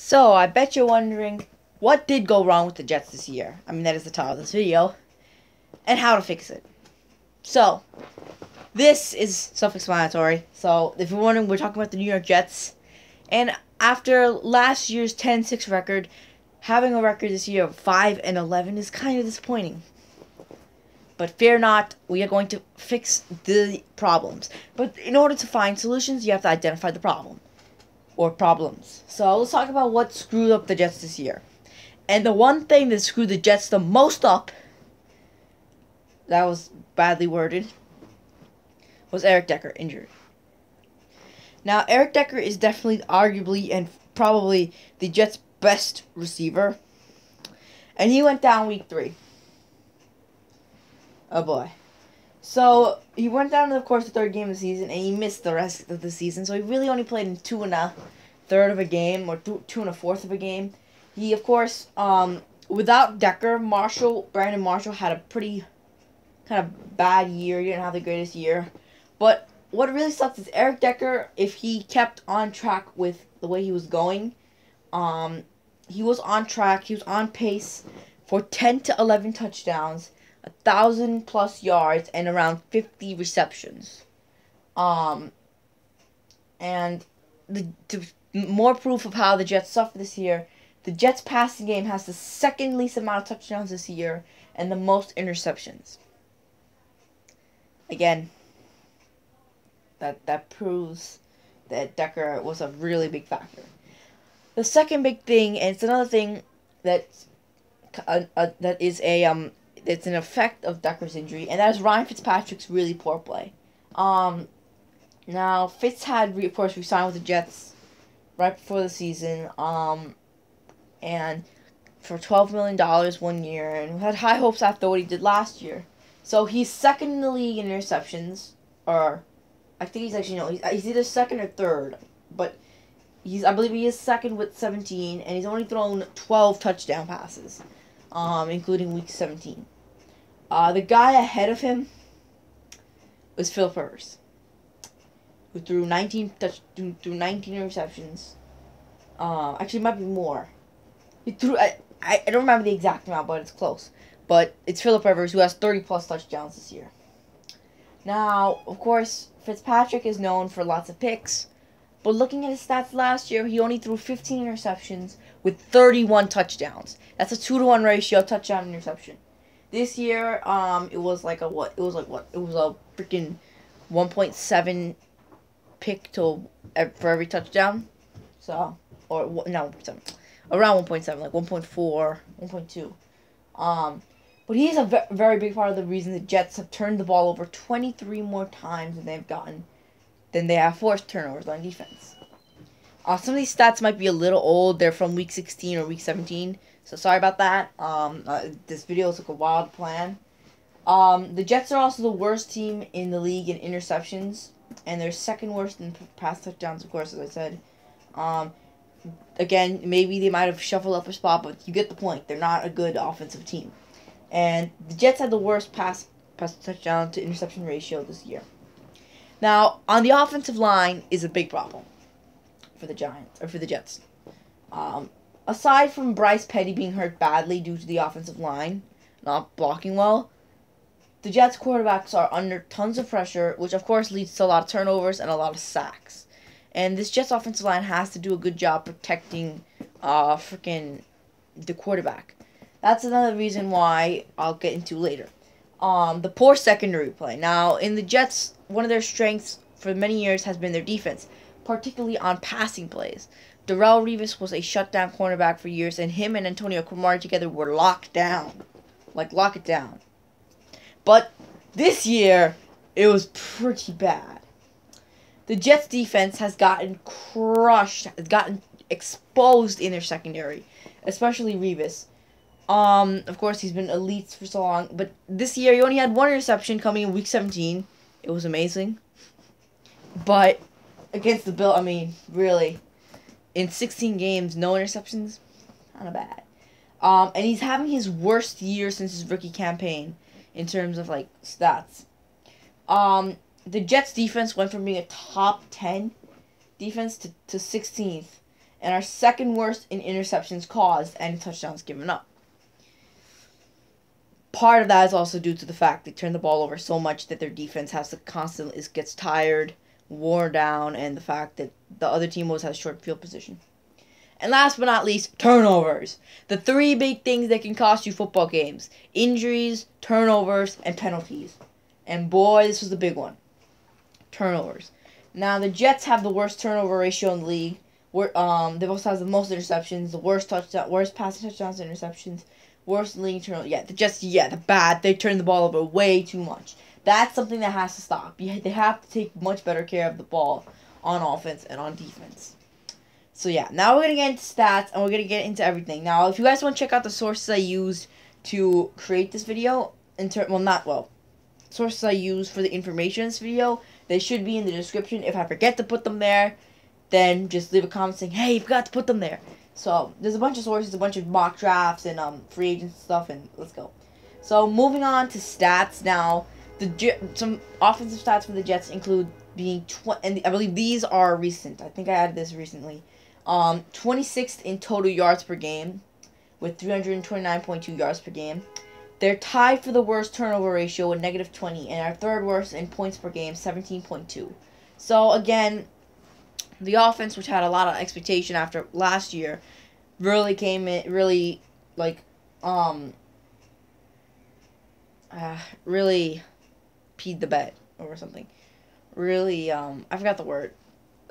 So, I bet you're wondering, what did go wrong with the Jets this year? I mean, that is the title of this video. And how to fix it. So, this is self-explanatory. So, if you're wondering, we're talking about the New York Jets. And after last year's 10-6 record, having a record this year of 5-11 is kind of disappointing. But fear not, we are going to fix the problems. But in order to find solutions, you have to identify the problem. Or problems. So let's talk about what screwed up the Jets this year. And the one thing that screwed the Jets the most up, that was badly worded, was Eric Decker injury. Now, Eric Decker is definitely, arguably, and probably the Jets' best receiver. And he went down week 3. Oh boy. So, he went down in, of course, the third game of the season, and he missed the rest of the season. So, he really only played in 2 1/3 of a game, or 2 1/4 of a game. He, of course, without Decker, Brandon Marshall had a pretty kind of bad year. He didn't have the greatest year. But what really sucks is Eric Decker, if he kept on track with the way he was going, he was on track, he was on pace for 10 to 11 touchdowns, 1,000+ yards, and around 50 receptions. And more proof of how the Jets suffer this year, the Jets passing game has the second least amount of touchdowns this year and the most interceptions. Again, that proves that Decker was a really big factor. The second big thing, and it's another thing that is it's an effect of Decker's injury, and that is Ryan Fitzpatrick's really poor play. Now Fitz had of course re-signed with the Jets right before the season, and for $12 million 1 year, and we had high hopes after what he did last year. So he's second in the league in interceptions, or I think he's actually he's either second or third, but I believe he is second with 17, and he's only thrown 12 touchdown passes, including week 17. The guy ahead of him was Philip Rivers, who threw 19 receptions. Actually, it might be more. He threw I don't remember the exact amount, but it's close. But it's Philip Rivers, who has 30+ touchdowns this year. Now, of course, Fitzpatrick is known for lots of picks, but looking at his stats last year, he only threw 15 interceptions with 31 touchdowns. That's a 2-to-1 ratio, touchdown interception. This year, it was like a freaking 1.7 pick for every touchdown. So, or no, around 1.7, like 1.4, 1.2. But he's a very big part of the reason the Jets have turned the ball over 23 more times than they have forced turnovers on defense. Some of these stats might be a little old. They're from week 16 or week 17. So sorry about that. This video took a while to plan. The Jets are also the worst team in the league in interceptions, and they're second worst in pass touchdowns, of course, as I said. Again, maybe they might have shuffled up a spot, but you get the point. They're not a good offensive team. And the Jets had the worst pass touchdown to interception ratio this year. Now, on the offensive line is a big problem for the Jets. Aside from Bryce Petty being hurt badly due to the offensive line not blocking well, the Jets quarterbacks are under tons of pressure, which of course leads to a lot of turnovers and a lot of sacks. And this Jets offensive line has to do a good job protecting the quarterback. That's another reason why I'll get into later. The poor secondary play. Now, in the Jets, one of their strengths for many years has been their defense, particularly on passing plays. Darrelle Revis was a shutdown cornerback for years, and him and Antonio Cromartie together were locked down. Like, lock it down. But this year, it was pretty bad. The Jets defense has gotten crushed, has gotten exposed in their secondary, especially Revis. Of course, he's been elite for so long, but this year he only had 1 interception coming in week 17. It was amazing. But against the Bills, I mean, really, in 16 games, no interceptions, kind of bad. And he's having his worst year since his rookie campaign in terms of, like, stats. The Jets defense went from being a top 10 defense to 16th. and are second worst in interceptions caused and touchdowns given up. Part of that is also due to the fact they turn the ball over so much that their defense has to constantly gets tired, worn down, and the fact that the other team always has short field position. And last but not least, turnovers. The three big things that can cost you football games: injuries, turnovers, and penalties. And boy, this was the big one. Turnovers. Now, the Jets have the worst turnover ratio in the league. They also have the most interceptions, the worst passing touchdowns and interceptions, worst league turnover. Yeah, the Jets, the bad. They turn the ball over way too much. That's something that has to stop. They have to take much better care of the ball on offense and on defense. So yeah, now we're going to get into stats, and we're going to get into everything. Now, if you guys want to check out the sources I used to create this video, sources I used for the information in this video, they should be in the description. If I forget to put them there, then just leave a comment saying, hey, you forgot to put them there. So, there's a bunch of sources, a bunch of mock drafts, and free agent stuff, and let's go. So, moving on to stats now, some offensive stats for the Jets include being, and I believe these are recent. I think I added this recently. 26th in total yards per game, with 329.2 yards per game. They're tied for the worst turnover ratio with -20, and are third worst in points per game, 17.2. So again, the offense, which had a lot of expectation after last year, really came in, really peed the bed or something. Really, I forgot the word.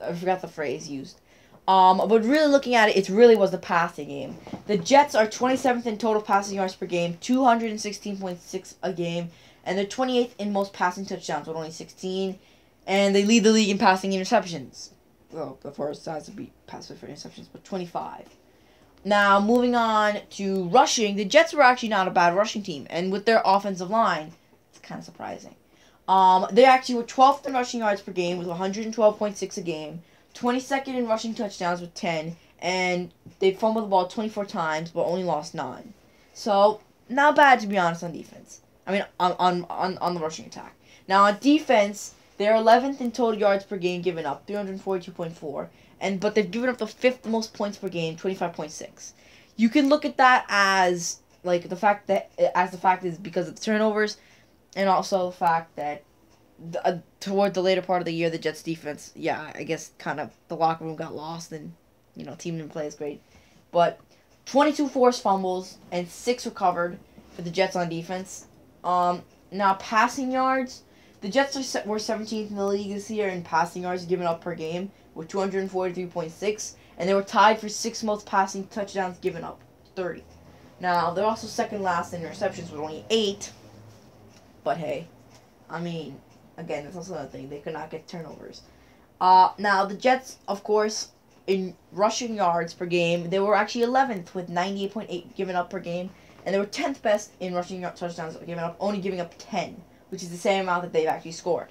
I forgot the phrase used. But really looking at it really was the passing game. The Jets are 27th in total passing yards per game, 216.6 a game, and they're 28th in most passing touchdowns with only 16, and they lead the league in passing interceptions. Well, of course, it has to be passive for interceptions, but 25. Now, moving on to rushing, the Jets were actually not a bad rushing team, and with their offensive line, it's kind of surprising. They actually were 12th in rushing yards per game with 112.6 a game, 22nd in rushing touchdowns with 10, and they fumbled the ball 24 times, but only lost 9. So, not bad, to be honest, on defense. I mean, on the rushing attack. Now, on defense, they're 11th in total yards per game given up, 342.4, but they've given up the 5th most points per game, 25.6. You can look at that as the fact is because of the turnovers, and also the fact that toward the later part of the year, the Jets defense, I guess kind of the locker room got lost, and team didn't play as great. But 22 forced fumbles and 6 recovered for the Jets on defense. Now passing yards, the Jets were 17th in the league this year in passing yards given up per game with 243.6, and they were tied for 6th most passing touchdowns given up, 30. Now they're also second last in interceptions with only 8. But hey, I mean, again, that's also another thing. They could not get turnovers. Now, the Jets, of course, in rushing yards per game, they were actually 11th with 98.8 given up per game. And they were 10th best in rushing touchdowns given up, only giving up 10, which is the same amount that they've actually scored.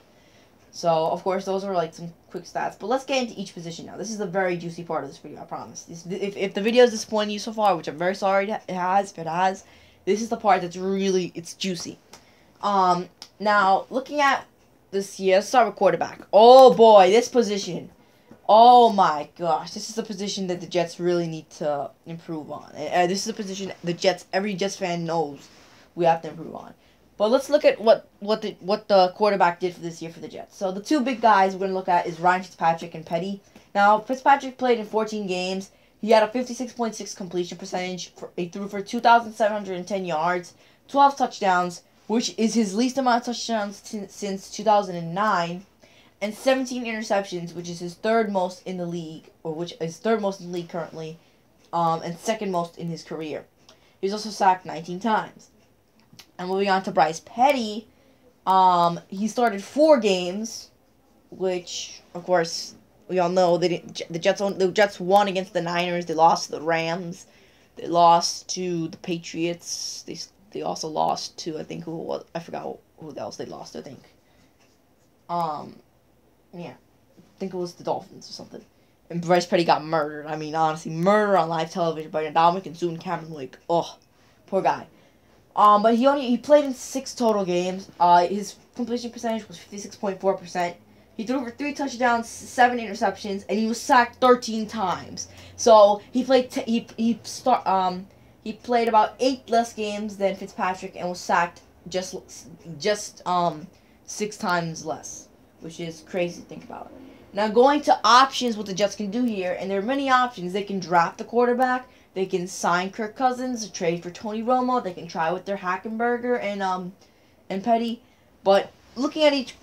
So, of course, those are some quick stats. But let's get into each position now. This is the very juicy part of this video, I promise. If the video is disappointing you so far, which I'm very sorry if it has, this is the part that's it's juicy. Now, looking at this year, let's start with quarterback. Oh boy, this position. Oh my gosh, this is a position that the Jets really need to improve on. This is a position every Jets fan knows we have to improve on. But let's look at what the quarterback did for this year for the Jets. So the two big guys we're going to look at is Ryan Fitzpatrick and Petty. Now, Fitzpatrick played in 14 games. He had a 56.6 completion percentage. He threw for 2,710 yards, 12 touchdowns, which is his least amount of touchdowns since 2009, and 17 interceptions, which is his third most in the league, currently, and second most in his career. He was also sacked 19 times. And moving on to Bryce Petty, he started 4 games, which, of course, we all know the Jets won against the Niners. They lost to the Rams. They lost to the Patriots. They also lost to, I think, I forgot who else they lost to, I think. I think it was the Dolphins or something. And Bryce Petty got murdered. I mean, honestly, murder on live television by Dominic and Soon Cameron Lake. Oh, poor guy. But he played in 6 total games. His completion percentage was 56.4%, He threw for 3 touchdowns, 7 interceptions, and he was sacked 13 times. So he played he played about 8 less games than Fitzpatrick and was sacked just 6 times less, which is crazy to think about. Now going to options, what the Jets can do here, and there are many options. They can draft the quarterback. They can sign Kirk Cousins, trade for Tony Romo. They can try with their Hackenberger and Petty. But looking at each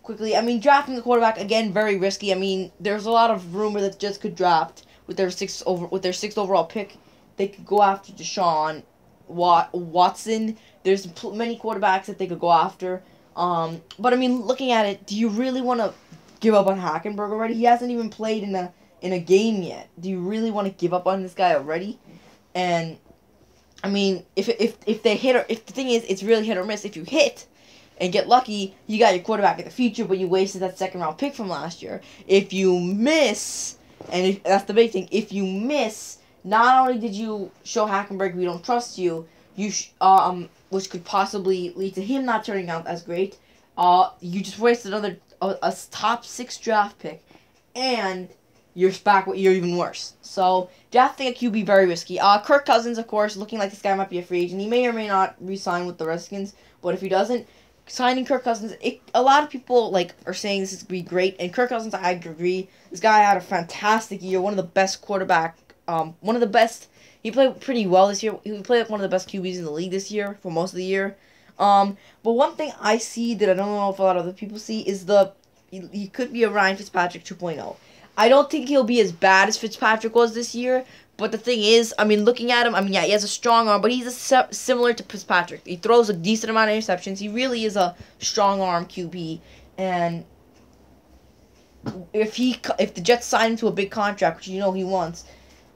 quickly, I mean, drafting the quarterback, again, very risky. I mean, there's a lot of rumor that the Jets could draft with their sixth overall pick. They could go after Deshaun Watson. There's many quarterbacks that they could go after. But I mean, looking at it, do you really want to give up on Hackenberg already? He hasn't even played in a game yet. Do you really want to give up on this guy already? And I mean, if they hit, or if the thing is, it's really hit or miss. If you hit and get lucky, you got your quarterback in the future, but you wasted that second-round pick from last year. If you miss, and that's the big thing, if you miss, not only did you show Hackenberg we don't trust you, which could possibly lead to him not turning out as great, you just wasted a top 6 draft pick, and you're even worse. So drafting a QB very risky. Kirk Cousins, of course, looking like this guy might be a free agent. He may or may not re-sign with the Redskins, but if he doesn't, signing Kirk Cousins, a lot of people are saying this is gonna be great. And Kirk Cousins, I agree. This guy had a fantastic year, one of the best quarterback, one of the best. He played pretty well this year. He played like one of the best QBs in the league this year for most of the year. But one thing I see that I don't know if a lot of other people see is he could be a Ryan Fitzpatrick 2.0. I don't think he'll be as bad as Fitzpatrick was this year, but the thing is, I mean, looking at him, I mean, yeah, he has a strong arm, but he's similar to Fitzpatrick. He throws a decent amount of interceptions. He really is a strong arm QB, and if the Jets sign him to a big contract, which you know he wants,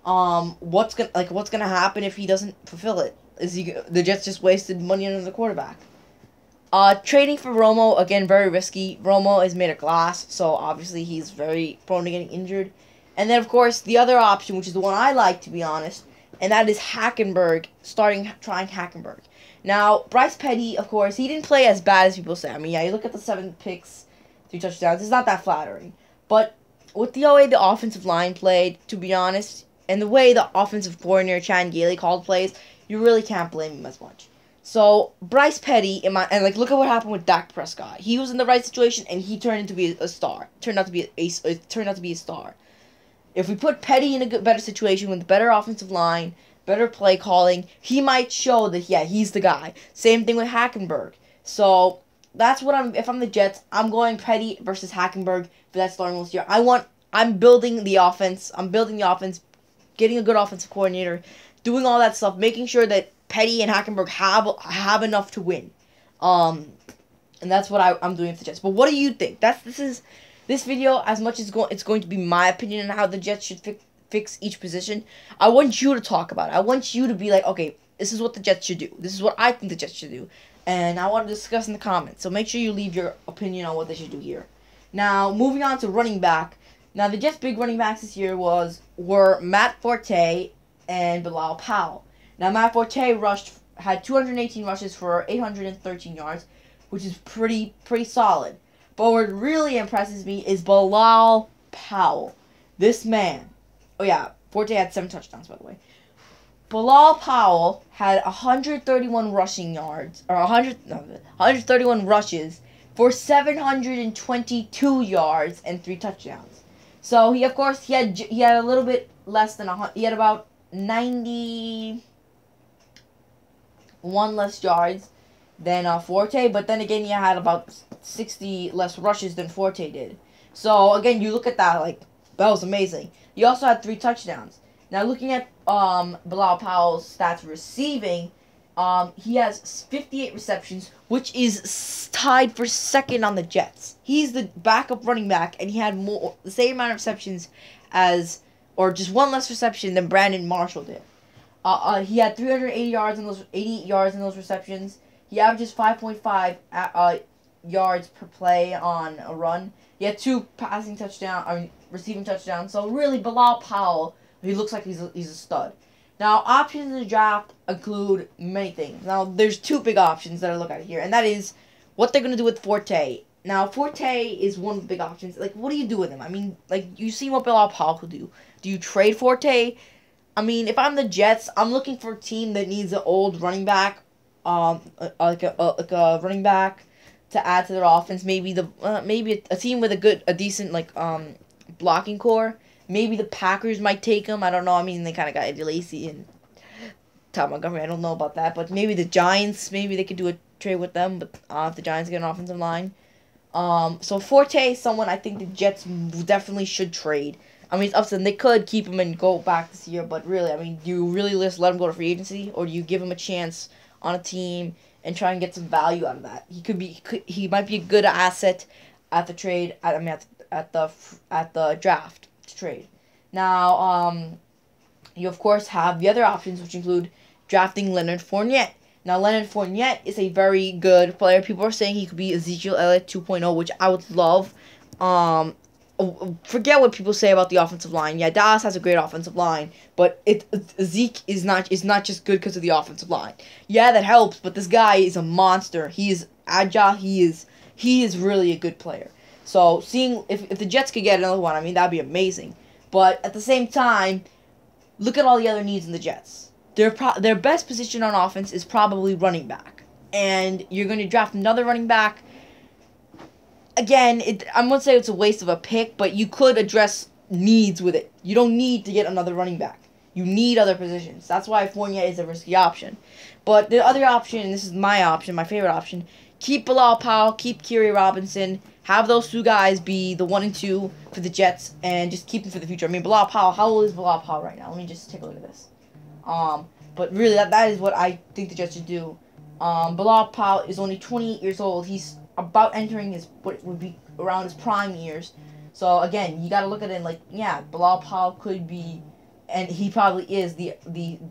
what's gonna happen if he doesn't fulfill it? The Jets just wasted money on the quarterback. Trading for Romo, again, very risky. Romo is made of glass, so obviously he's very prone to getting injured. And then, of course, the other option, which is the one I like, to be honest, and that is Hackenberg, trying Hackenberg. Now, Bryce Petty, of course, he didn't play as bad as people say. I mean, yeah, you look at the 7 picks, 3 touchdowns, it's not that flattering. But with the way the offensive line played, to be honest, and the way the offensive coordinator, Chan Gailey, called plays, you really can't blame him as much. So, Bryce Petty, look at what happened with Dak Prescott. He was in the right situation, and he turned out to be a star. Turned out to be a star. If we put Petty in a better situation with a better offensive line, better play calling, he might show that, yeah, he's the guy. Same thing with Hackenberg. So, that's what if I'm the Jets, I'm going Petty versus Hackenberg for that starting this year. I'm building the offense. Getting a good offensive coordinator, doing all that stuff, making sure that Petty and Hackenberg have enough to win, and that's what I'm doing with the Jets. But what do you think? This video, as much as it's going to be my opinion on how the Jets should fix each position. I want you to talk about it. I want you to be like, okay, this is what the Jets should do. This is what I think the Jets should do, and I want to discuss in the comments. So make sure you leave your opinion on what they should do here. Now, moving on to running back. Now, the Jets' big running backs this year were Matt Forte and Bilal Powell. Now, Matt Forte had 218 rushes for 813 yards, which is pretty solid. But what really impresses me is Bilal Powell. This man. Oh, yeah. Forte had 7 touchdowns, by the way. Bilal Powell had 131 rushing yards, or 131 rushes for 722 yards and 3 touchdowns. So, he had a little bit less than 100. He had about 91 less yards than Forte, but then again, he had about 60 less rushes than Forte did. So, again, you look at that, that was amazing. He also had 3 touchdowns. Now, looking at Bilal Powell's stats receiving, he has 58 receptions, which is tied for second on the Jets. He's the backup running back, and he had the same amount of receptions or just 1 less reception than Brandon Marshall did. He had 380 yards in those 88 yards in those receptions. He averages 5.5 yards per play on a run. He had 2 receiving touchdowns. So really, Bilal Powell, he looks like he's a stud. Now, options in the draft include many things. Now, there's 2 big options that I look at here, and that is what they're going to do with Forte. Now, Forte is one of the big options. Like, what do you do with him? I mean, like, you see what Bilal Powell could do. Do you trade Forte? I mean, if I'm the Jets, I'm looking for a team that needs an old running back, like a running back to add to their offense. Maybe maybe a team with a decent blocking core. Maybe the Packers might take him. I don't know. I mean, they kind of got Eddie Lacy and Tom Montgomery. I don't know about that, but maybe the Giants. Maybe they could do a trade with them. But if the Giants get an offensive line, so Forte is someone I think the Jets definitely should trade. I mean, it's up to them. They could keep him and go back this year, but really, I mean, do you really just let him go to free agency, or do you give him a chance on a team and try and get some value out of that? He might be a good asset at the trade. At the draft to trade. Now, you of course have the other options, which include drafting Leonard Fournette. Now, Leonard Fournette is a very good player. People are saying he could be Ezekiel Elliott 2.0, which I would love. Forget what people say about the offensive line. Yeah, Dallas has a great offensive line, but Zeke is not just good because of the offensive line. Yeah, that helps, but this guy is a monster. He is agile. He is really a good player. So seeing if the Jets could get another one, I mean, that'd be amazing. But at the same time, look at all the other needs in the Jets. Their best position on offense is probably running back, and you're going to draft another running back. Again, I'm going to say it's a waste of a pick, but you could address needs with it. You don't need to get another running back. You need other positions. That's why Fournette is a risky option. But the other option, and this is my option, my favorite option, keep Bilal Powell, keep Kyrie Robinson, have those two guys be the 1 and 2 for the Jets, and just keep them for the future. I mean, Bilal Powell, how old is Bilal Powell right now? Let me just take a look at this. But really, that is what I think the Jets should do. Bilal Powell is only 28 years old. He's about entering what would be around his prime years. So again, you got to look at it like, yeah, Bilal Powell could be, and he probably is the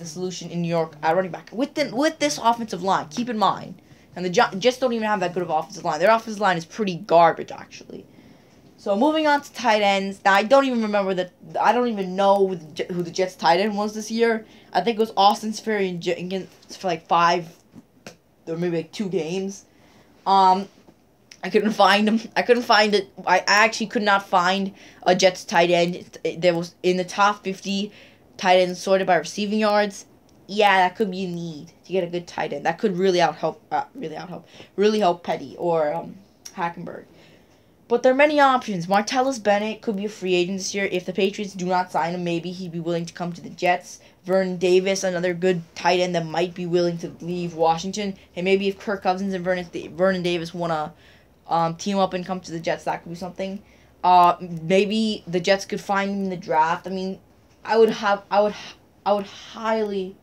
solution in New York at running back with this offensive line. Keep in mind, and the Jets don't even have that good of offensive line. Their offensive line is pretty garbage, actually. So moving on to tight ends. Now I don't even know who the Jets tight end was this year. I think it was Austin Seferian for like 5 or maybe like 2 games. I couldn't find him. I couldn't find it. I actually could not find a Jets tight end. There was in the top 50 tight ends sorted by receiving yards. Yeah, that could be a need to get a good tight end. That could really help Petty or Hackenberg. But there are many options. Martellus Bennett could be a free agent this year. If the Patriots do not sign him, maybe he'd be willing to come to the Jets. Vernon Davis, another good tight end that might be willing to leave Washington. And maybe if Kirk Cousins and Vernon Davis want to team up and come to the Jets, that could be something. Maybe the Jets could find him in the draft. I mean, I would highly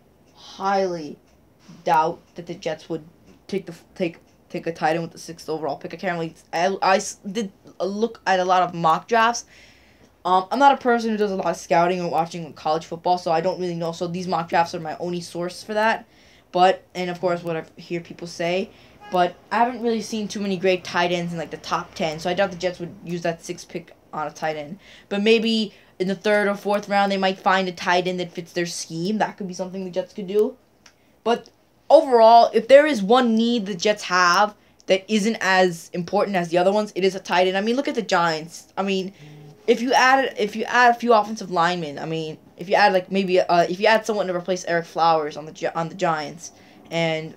doubt that the Jets would take a tight end with the 6th overall pick. I can't really. I did look at a lot of mock drafts. I'm not a person who does a lot of scouting or watching college football, so I don't really know. So these mock drafts are my only source for that. And of course, what I hear people say. But I haven't really seen too many great tight ends in like the top 10, so I doubt the Jets would use that 6th pick on a tight end. But maybe in the 3rd or 4th round, they might find a tight end that fits their scheme. That could be something the Jets could do. But overall, if there is one need the Jets have that isn't as important as the other ones, it is a tight end. I mean, look at the Giants. I mean, if you add a few offensive linemen, I mean, if you add if you add someone to replace Eric Flowers on the Giants, and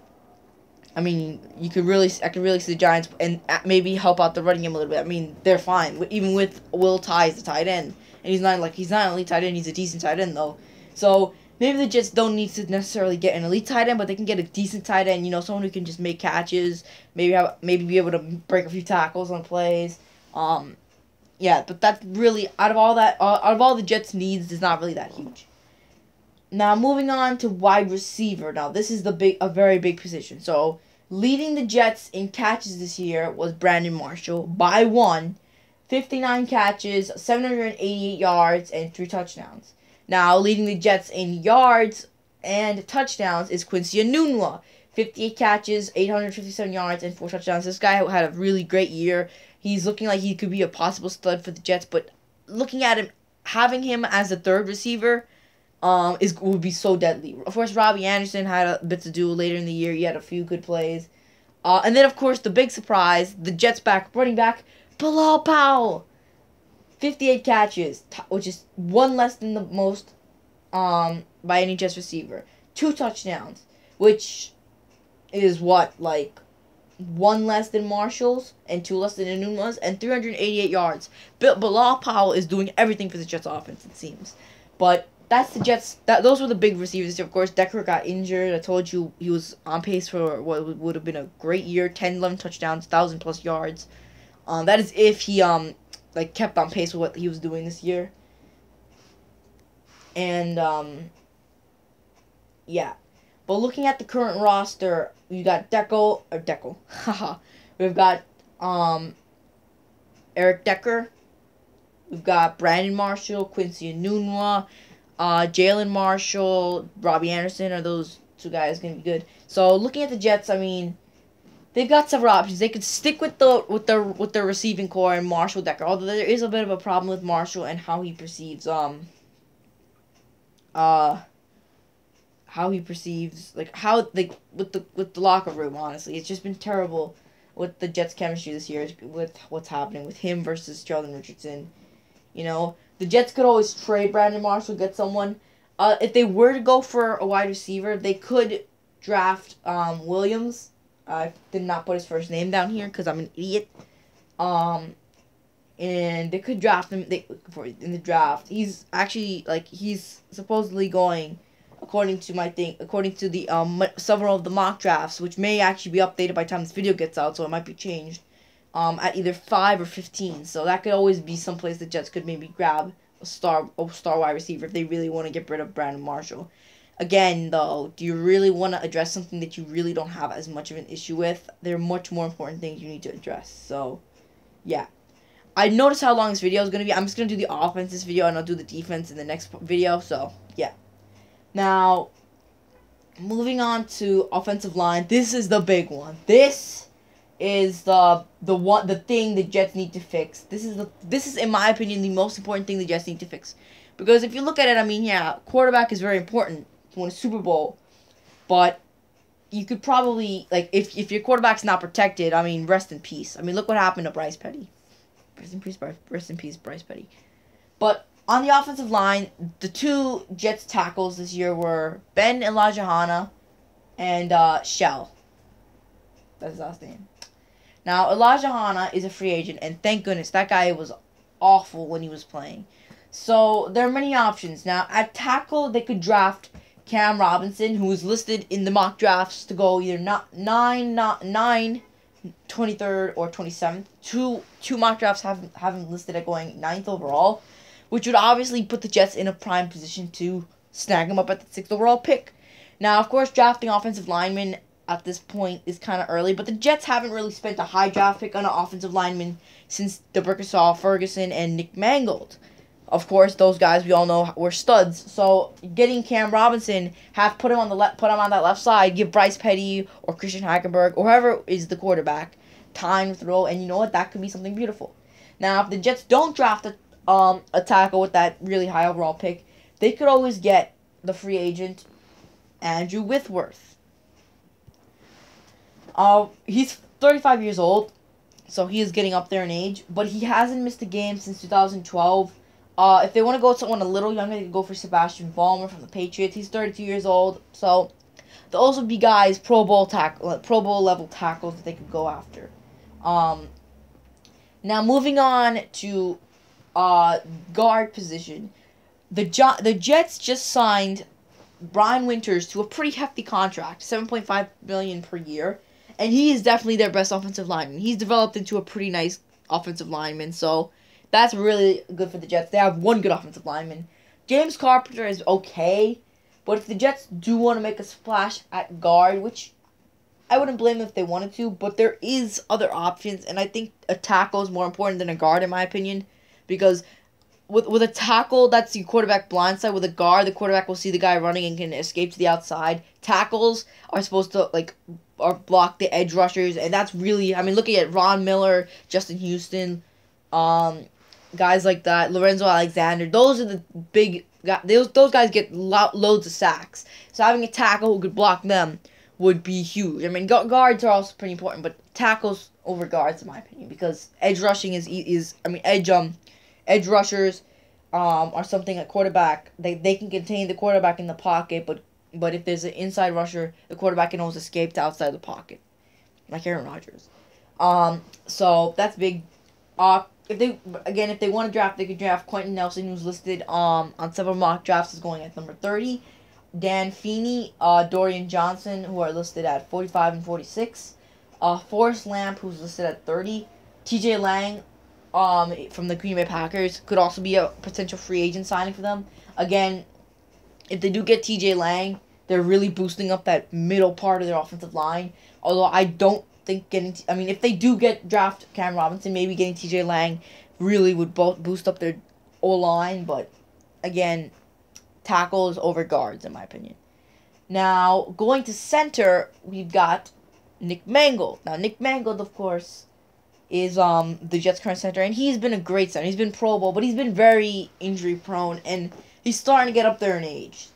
I mean, I could really see the Giants and maybe help out the running game a little bit. I mean, they're fine even with Will Tye, the tight end, and he's not an elite tight end. He's a decent tight end though. So maybe they just don't need to necessarily get an elite tight end, but they can get a decent tight end. You know, someone who can just make catches, maybe be able to break a few tackles on plays. Yeah, but that's really out of all the Jets' needs, is not really that huge. Now moving on to wide receiver. Now this is a very big position. So leading the Jets in catches this year was Brandon Marshall by 59 catches, 788 yards, and 3 touchdowns. Now leading the Jets in yards and touchdowns is Quincy Enunwa, 58 catches, 857 yards, and 4 touchdowns. This guy had a really great year. He's looking like he could be a possible stud for the Jets, but looking at him, having him as a 3rd receiver would be so deadly. Of course, Robbie Anderson had a bit to do later in the year. He had a few good plays. And then, of course, the big surprise, the Jets running back, Bilal Powell. 58 catches, which is one less than the most by any Jets receiver. 2 touchdowns, which is like one less than Marshall's and 2 less than Enuma's, and 388 yards. Bilal Powell is doing everything for the Jets offense, it seems. But that's the Jets. Those were the big receivers. Of course, Decker got injured. I told you he was on pace for what would have been a great year. 10, 11 touchdowns, 1,000+ yards. That is if he kept on pace with what he was doing this year. And yeah. But looking at the current roster, you got Deco. Haha. We've got Eric Decker. We've got Brandon Marshall, Quincy Enunwa, Jalen Marshall, Robbie Anderson. Are those 2 guys going to be good? So looking at the Jets, I mean, they've got several options. They could stick with the receiving core and Marshall Decker. Although there is a bit of a problem with Marshall and how he perceives with the locker room. Honestly, it's just been terrible with the Jets' chemistry this year with what's happening with him versus Sheldon Richardson. You know, the Jets could always trade Brandon Marshall, get someone. If they were to go for a wide receiver, they could draft Williams. I did not put his first name down here because I'm an idiot. And they could draft him in the draft. He's actually he's supposedly going, according to the several of the mock drafts, which may actually be updated by the time this video gets out, so it might be changed. At either 5 or 15, so that could always be someplace the Jets could maybe grab a star wide receiver if they really want to get rid of Brandon Marshall. Again, though, do you really want to address something that you really don't have as much of an issue with? There are much more important things you need to address. So, yeah. I noticed how long this video is going to be. I'm just going to do the offense this video, and I'll do the defense in the next video. So, yeah. Now, moving on to offensive line. This is the big one. This is the thing the Jets need to fix. This is in my opinion the most important thing the Jets need to fix. Because if you look at it, I mean, yeah, quarterback is very important to win a Super Bowl, but you could probably, if your quarterback's not protected, I mean, rest in peace. I mean, look what happened to Bryce Petty. Rest in peace, Bryce Petty. But on the offensive line, the 2 Jets tackles this year were Ben Elijahana and Shell. That's his last name. Now, Elijahana is a free agent, and thank goodness, that guy was awful when he was playing. So, there are many options. Now, at tackle, they could draft Cam Robinson, who is listed in the mock drafts to go either 9, 23rd, or 27th. Two mock drafts have him listed at going 9th overall, which would obviously put the Jets in a prime position to snag him up at the 6th overall pick. Now, of course, drafting offensive linemen at this point is kind of early, but the Jets haven't really spent a high draft pick on an offensive lineman since DeBrickasaw, Ferguson, and Nick Mangold. Of course, those guys we all know were studs. So getting Cam Robinson, put him on that left side, give Bryce Petty or Christian Hackenberg or whoever is the quarterback time to throw, and you know what? That could be something beautiful. Now, if the Jets don't draft a tackle with that really high overall pick, they could always get the free agent Andrew Whitworth. He's 35 years old, so he is getting up there in age, but he hasn't missed a game since 2012. If they want to go with someone a little younger, they can go for Sebastian Vollmer from the Patriots. He's 32 years old, so those would be guys, Pro Bowl level tackles that they could go after. Now moving on to guard position, the Jets just signed Brian Winters to a pretty hefty contract, $7.5 million per year. And he is definitely their best offensive lineman. He's developed into a pretty nice offensive lineman, so that's really good for the Jets. They have one good offensive lineman. James Carpenter is okay, but if the Jets do want to make a splash at guard, which I wouldn't blame them if they wanted to, but there is other options, and I think a tackle is more important than a guard, in my opinion, because with a tackle, that's your quarterback blindside. With a guard, the quarterback will see the guy running and can escape to the outside. Tackles are supposed to, or block the edge rushers, and that's really, I mean, looking at Ron Miller, Justin Houston, guys like that, Lorenzo Alexander, those are the big guys. Those guys get loads of sacks. So having a tackle who could block them would be huge. I mean, guards are also pretty important, but tackles over guards, in my opinion, because edge rushing edge rushers are something at quarterback. They can contain the quarterback in the pocket, but if there's an inside rusher, the quarterback can always escape to outside the pocket, like Aaron Rodgers. So that's big. If they want to draft, they could draft Quentin Nelson, who's listed on several mock drafts as going at number 30. Dan Feeney, Dorian Johnson, who are listed at 45 and 46. Forrest Lamp, who's listed at 30. TJ Lang, from the Green Bay Packers, could also be a potential free agent signing for them. Again, if they do get TJ Lang, they're really boosting up that middle part of their offensive line. Although I don't think if they do draft Cam Robinson, maybe getting TJ Lang really would boost up their O-line. But again, tackles over guards, in my opinion. Now, going to center, we've got Nick Mangold. Now, Nick Mangold, of course, is the Jets' current center, and he's been a great center. He's been Pro Bowl, but he's been very injury-prone, and he's starting to get up there in age,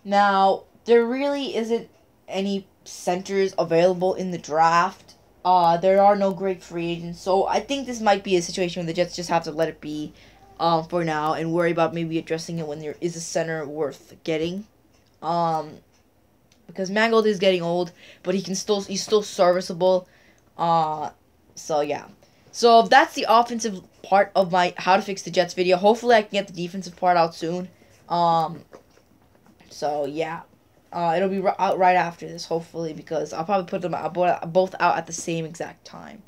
Now, there really isn't any centers available in the draft. There are no great free agents, so I think this might be a situation where the Jets just have to let it be for now and worry about maybe addressing it when there is a center worth getting. Because Mangold is getting old, but he's still serviceable. So yeah. So that's the offensive part of my How to Fix the Jets video. Hopefully I can get the defensive part out soon. So yeah. It'll be out right after this, hopefully, because I'll probably put them both out at the same exact time.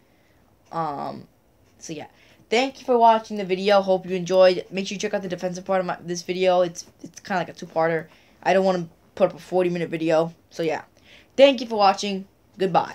So yeah. Thank you for watching the video. Hope you enjoyed. Make sure you check out the defensive part of this video. It's kind of like a two-parter. I don't want to put up a 40-minute video. So yeah. Thank you for watching. Goodbye.